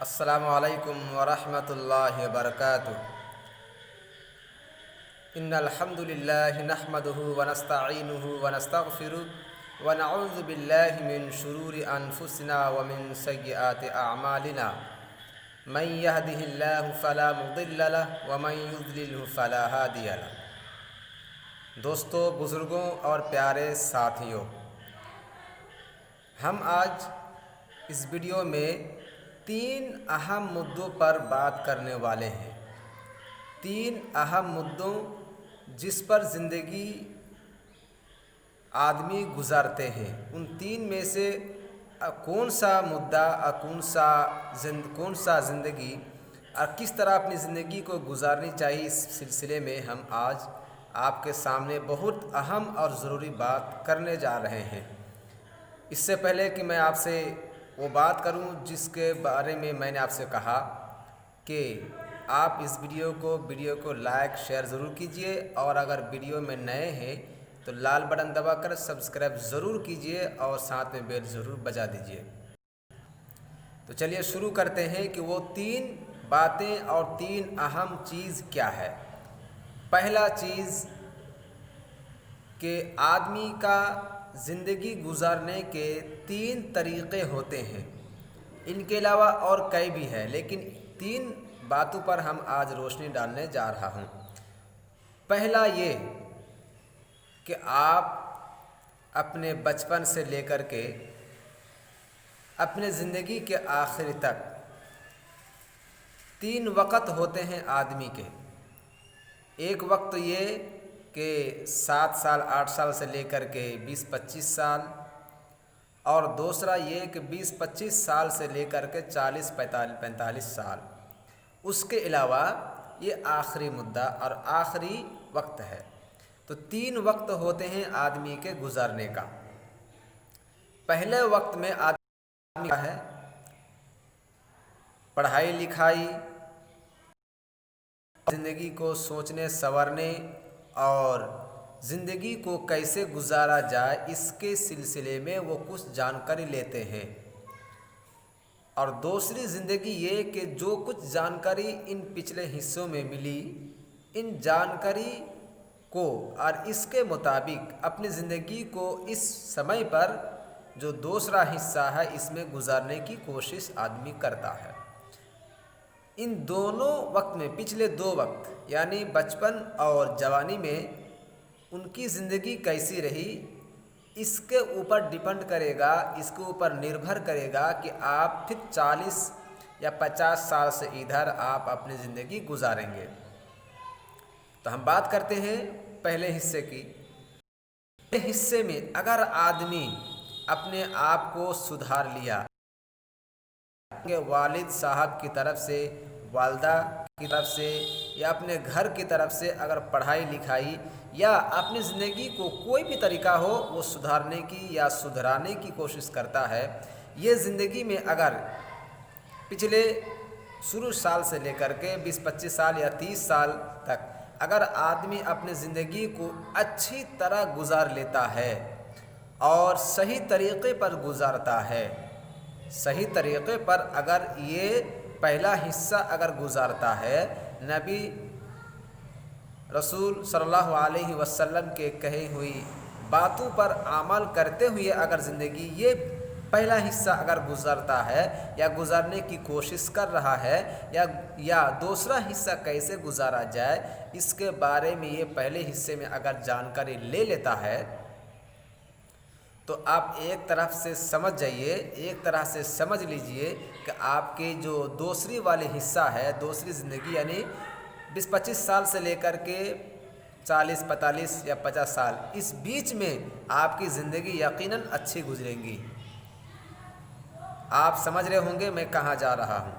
अस्सलामु अलैकुम वरहमतुल्लाहि वबरकातुहू। इन्नल हम्दुलिल्लाहि नहमदुहु व नस्तईनुहु व नस्तगफिरुहु व नऊज़ु बिल्लाहि मिन शुरूरि अनफुसिना व मिन सय्यिआति अअमालिना। मन यहदिहिल्लाहु फला मुदिल्ल लहु व मन युद्लिलहु फला हादिय लहु। दोस्तों, बुज़ुर्गों और प्यारे साथियों, हम आज इस वीडियो में 3 अहम मुद्दों पर बात करने वाले हैं। 3 अहम मुद्दों जिस पर ज़िंदगी आदमी गुजारते हैं। उन 3 में से कौन सा मुद्दा और कौन सा ज़िंदगी और किस तरह अपनी ज़िंदगी को गुजारनी चाहिए, इस सिलसिले में हम आज आपके सामने बहुत अहम और ज़रूरी बात करने जा रहे हैं। इससे पहले कि मैं आपसे वो बात करूं जिसके बारे में मैंने आपसे कहा कि आप इस वीडियो को लाइक शेयर ज़रूर कीजिए, और अगर वीडियो में नए हैं तो लाल बटन दबाकर सब्सक्राइब ज़रूर कीजिए और साथ में बेल ज़रूर बजा दीजिए। तो चलिए शुरू करते हैं कि वो 3 बातें और 3 अहम चीज़ क्या है। पहला चीज़ कि आदमी का ज़िंदगी गुजारने के 3 तरीक़े होते हैं। इनके अलावा और कई भी है, लेकिन 3 बातों पर हम आज रोशनी डालने जा रहा हूँ। पहला ये कि आप अपने बचपन से लेकर के अपने ज़िंदगी के आखिर तक 3 वक़्त होते हैं आदमी के। एक वक्त ये कि 7 साल 8 साल से लेकर के 20-25 साल, और दूसरा ये कि 20-25 साल से लेकर के 40-45 साल। उसके अलावा ये आखिरी मुद्दा और आखिरी वक्त है। तो 3 वक्त होते हैं आदमी के गुजारने का। पहले वक्त में आदमी का है पढ़ाई लिखाई, ज़िंदगी को सोचने संवरने और ज़िंदगी को कैसे गुजारा जाए, इसके सिलसिले में वो कुछ जानकारी लेते हैं। और दूसरी ज़िंदगी ये कि जो कुछ जानकारी इन पिछले हिस्सों में मिली, इन जानकारी को और इसके मुताबिक अपनी ज़िंदगी को इस समय पर जो दूसरा हिस्सा है इसमें गुजारने की कोशिश आदमी करता है। इन दोनों वक्त में, पिछले 2 वक्त यानी बचपन और जवानी में उनकी ज़िंदगी कैसी रही, इसके ऊपर डिपेंड करेगा, इसके ऊपर निर्भर करेगा कि आप फिर 40 या 50 साल से इधर आप अपनी ज़िंदगी गुजारेंगे। तो हम बात करते हैं पहले हिस्से की। पहले हिस्से में अगर आदमी अपने आप को सुधार लिया, वालिद साहब की तरफ से, वालदा की तरफ से या अपने घर की तरफ से अगर पढ़ाई लिखाई या अपनी ज़िंदगी को कोई भी तरीका हो वो सुधारने की या सुधराने की कोशिश करता है, ये ज़िंदगी में अगर पिछले शुरू साल से लेकर के 20-25 साल या 30 साल तक अगर आदमी अपनी ज़िंदगी को अच्छी तरह गुजार लेता है और सही तरीक़े पर गुजारता है, सही तरीक़े पर अगर ये पहला हिस्सा अगर गुजारता है, नबी रसूल सल्लल्लाहु अलैहि वसल्लम के कही हुई बातों पर अमल करते हुए अगर ज़िंदगी ये पहला हिस्सा अगर गुजारता है या गुजारने की कोशिश कर रहा है, या दूसरा हिस्सा कैसे गुजारा जाए इसके बारे में ये पहले हिस्से में अगर जानकारी ले लेता है, तो आप एक तरफ से समझ जाइए, एक तरह से समझ लीजिए कि आपके जो दूसरी वाली हिस्सा है, दूसरी ज़िंदगी यानी 20-25 साल से लेकर के 40-45 या 50 साल, इस बीच में आपकी ज़िंदगी यकीनन अच्छी गुजरेंगी। आप समझ रहे होंगे मैं कहाँ जा रहा हूँ।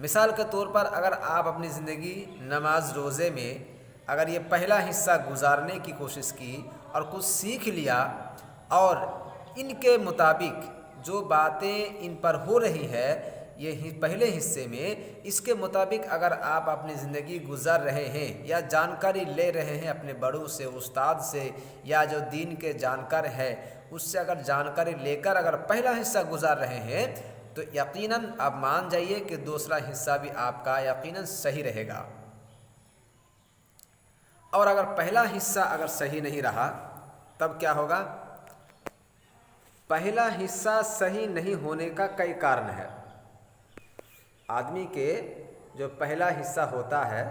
मिसाल के तौर पर अगर आप अपनी ज़िंदगी नमाज रोज़े में अगर ये पहला हिस्सा गुजारने की कोशिश की और कुछ सीख लिया और इनके मुताबिक जो बातें इन पर हो रही है ये पहले हिस्से में, इसके मुताबिक अगर आप अपनी ज़िंदगी गुजार रहे हैं या जानकारी ले रहे हैं अपने बड़ों से, उस्ताद से या जो दीन के जानकार है उससे अगर जानकारी लेकर अगर पहला हिस्सा गुजार रहे हैं, तो यकीनन आप मान जाइए कि दूसरा हिस्सा भी आपका यकीनन सही रहेगा। और अगर पहला हिस्सा अगर सही नहीं रहा तब क्या होगा? पहला हिस्सा सही नहीं होने का कई कारण है। आदमी के जो पहला हिस्सा होता है